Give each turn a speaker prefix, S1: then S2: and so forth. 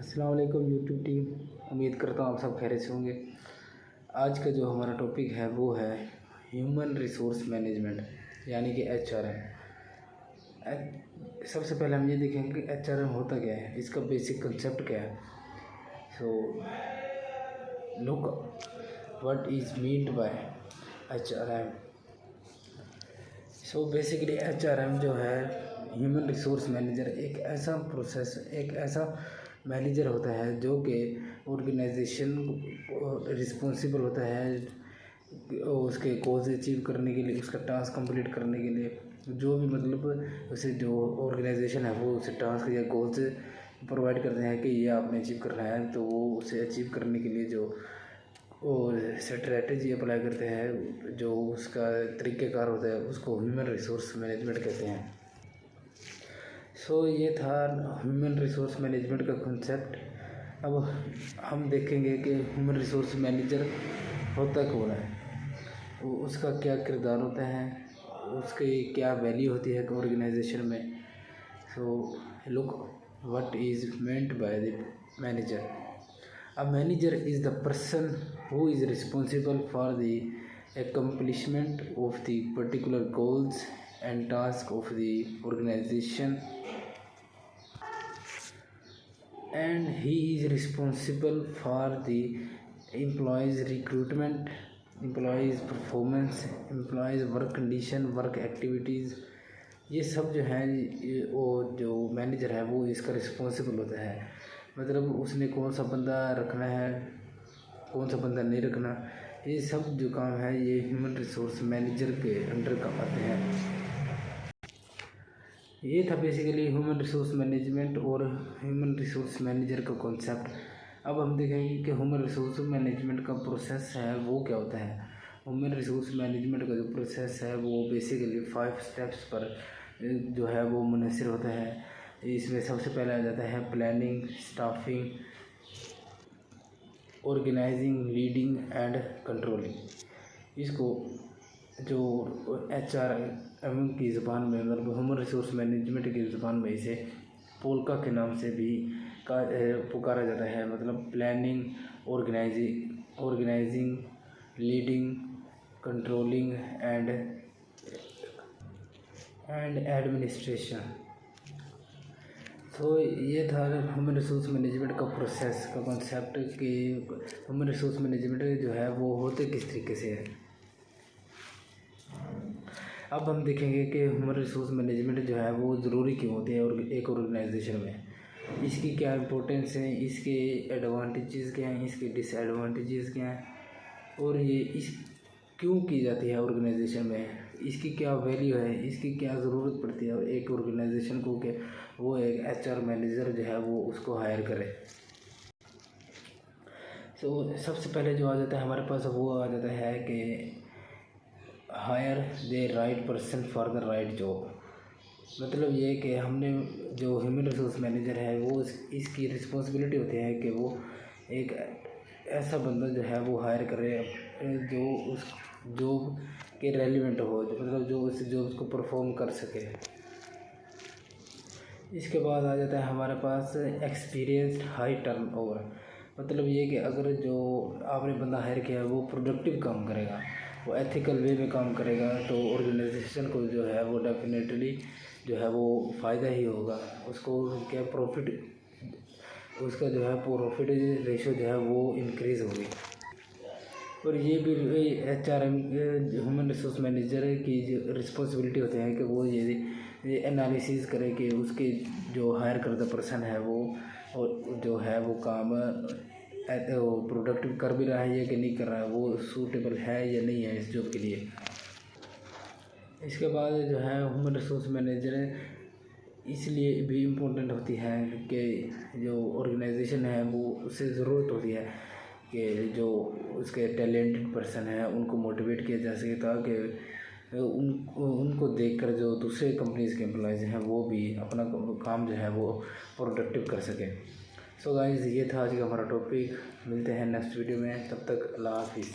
S1: अस्सलाम वालेकुम YouTube team. उम्मीद करता हूँ आप सब खैरियत से होंगे। आज का जो हमारा टॉपिक है वो है ह्यूमन रिसोर्स मैनेजमेंट यानी कि HRM। सबसे पहले हम ये देखेंगे कि HRM होता क्या है, इसका बेसिक कंसेप्ट क्या है। So look what is meant by HRM। So basically HRM जो है ह्यूमन रिसोर्स मैनेजर, एक ऐसा प्रोसेस, एक ऐसा मैनेजर होता है जो कि ऑर्गेनाइजेशन रिस्पॉन्सिबल होता है उसके गोल्स अचीव करने के लिए, उसका टास्क कंप्लीट करने के लिए। जो भी मतलब उसे जो ऑर्गेनाइजेशन है वो उसे टास्क या गोल्स प्रोवाइड करते हैं कि ये आपने अचीव करना है, तो वो उसे अचीव करने के लिए जो और स्ट्रेटजी अप्लाई करते हैं, जो उसका तरीक़ेकार होता है, उसको ह्यूमन रिसोर्स मैनेजमेंट कहते हैं। सो ये था ह्यूमन रिसोर्स मैनेजमेंट का कॉन्सेप्ट। अब हम देखेंगे कि ह्यूमन रिसोर्स मैनेजर होता कौन है, उसका क्या किरदार होता है, उसकी क्या वैल्यू होती है ऑर्गेनाइजेशन में। So look what is meant by the manager. A manager is the person who is responsible for the accomplishment of the particular goals and tasks of the organization, and he is responsible for the employees recruitment, employees performance, employees work condition, work activities। ये सब जो है वो जो manager है वो इसका responsible होता है। मतलब उसने कौन सा बंदा रखना है, कौन सा बंदा नहीं रखना, ये सब जो काम है ये ह्यूमन रिसोर्स मैनेजर के अंडर का आते हैं। ये था बेसिकली ह्यूमन रिसोर्स मैनेजमेंट और ह्यूमन रिसोर्स मैनेजर का कॉन्सेप्ट। अब हम देखेंगे कि ह्यूमन रिसोर्स मैनेजमेंट का प्रोसेस है वो क्या होता है। ह्यूमन रिसोर्स मैनेजमेंट का जो प्रोसेस है वो बेसिकली 5 स्टेप्स पर जो है वो मुनहसर होता है। इसमें सबसे पहले आ जाता है planning, staffing, organizing, leading and controlling. इसको जो HRM की ज़बान में, मतलब ह्यूमन रिसोर्स मैनेजमेंट की ज़बान में इसे पोल्का के नाम से भी पुकारा जाता है। मतलब planning, organizing, leading, controlling and administration. तो ये था ह्यूमन रिसोर्स मैनेजमेंट का प्रोसेस का कॉन्सेप्ट कि ह्यूमन रिसोर्स मैनेजमेंट जो है वो होते किस तरीके से है। अब हम देखेंगे कि ह्यूमन रिसोर्स मैनेजमेंट जो है वो ज़रूरी क्यों होती है और एक ऑर्गेनाइजेशन में, इसकी क्या इम्पोर्टेंस है, इसके एडवांटेजेस क्या हैं, इसके डिसएडवांटेजेस क्या हैं, और ये इस क्यों की जाती है ऑर्गेनाइजेशन में, इसकी क्या वैल्यू है, इसकी क्या ज़रूरत पड़ती है एक ऑर्गेनाइजेशन को कि वो एक HR मैनेजर जो है वो उसको हायर करे। तो सबसे पहले जो आ जाता है हमारे पास वो आ जाता है कि hire the right person for the right job. मतलब ये कि हमने जो ह्यूमन रिसोर्स मैनेजर है वो इसकी रिस्पॉन्सिबिलिटी होती है कि वो एक ऐसा बंदा जो है वो हायर करे जो उस जॉब के रेलिवेंट हो, मतलब जो उस जॉब को परफॉर्म कर सके। इसके बाद आ जाता है हमारे पास एक्सपीरियंस्ड हाई टर्नओवर। मतलब ये कि अगर जो आपने बंदा हायर किया है वो प्रोडक्टिव काम करेगा, वो एथिकल वे में काम करेगा, तो ऑर्गेनाइजेशन को जो है वो डेफिनेटली जो है वो फ़ायदा ही होगा। उसको क्या प्रॉफिट, उसका जो है प्रॉफिट रेशो जो है वो इंक्रीज़ होगी। और ये भी HRM ह्यूमन रिसोर्स मैनेजर की जो रिस्पॉन्सिबिलिटी होते हैं कि वो ये एनालिसिस करे कि उसके जो हायर करदा पर्सन है वो और जो है वो काम प्रोडक्टिव कर भी रहा है या कि नहीं कर रहा है, वो सूटेबल है या नहीं है इस जॉब के लिए। इसके बाद जो है ह्यूमन रिसोर्स मैनेजर इसलिए भी इम्पोर्टेंट होती है कि जो ऑर्गेनाइजेशन है वो उससे ज़रूरत होती है कि जो उसके टैलेंटेड पर्सन है उनको मोटिवेट किया जा सके, ताकि उनको देखकर जो दूसरे कंपनीज़ के एम्प्लॉयज़ हैं वो भी अपना काम जो है वो प्रोडक्टिव कर सकें। सो गाइज़ ये था आज का हमारा टॉपिक। मिलते हैं नेक्स्ट वीडियो में, तब तक अल्लाह हाफिज़।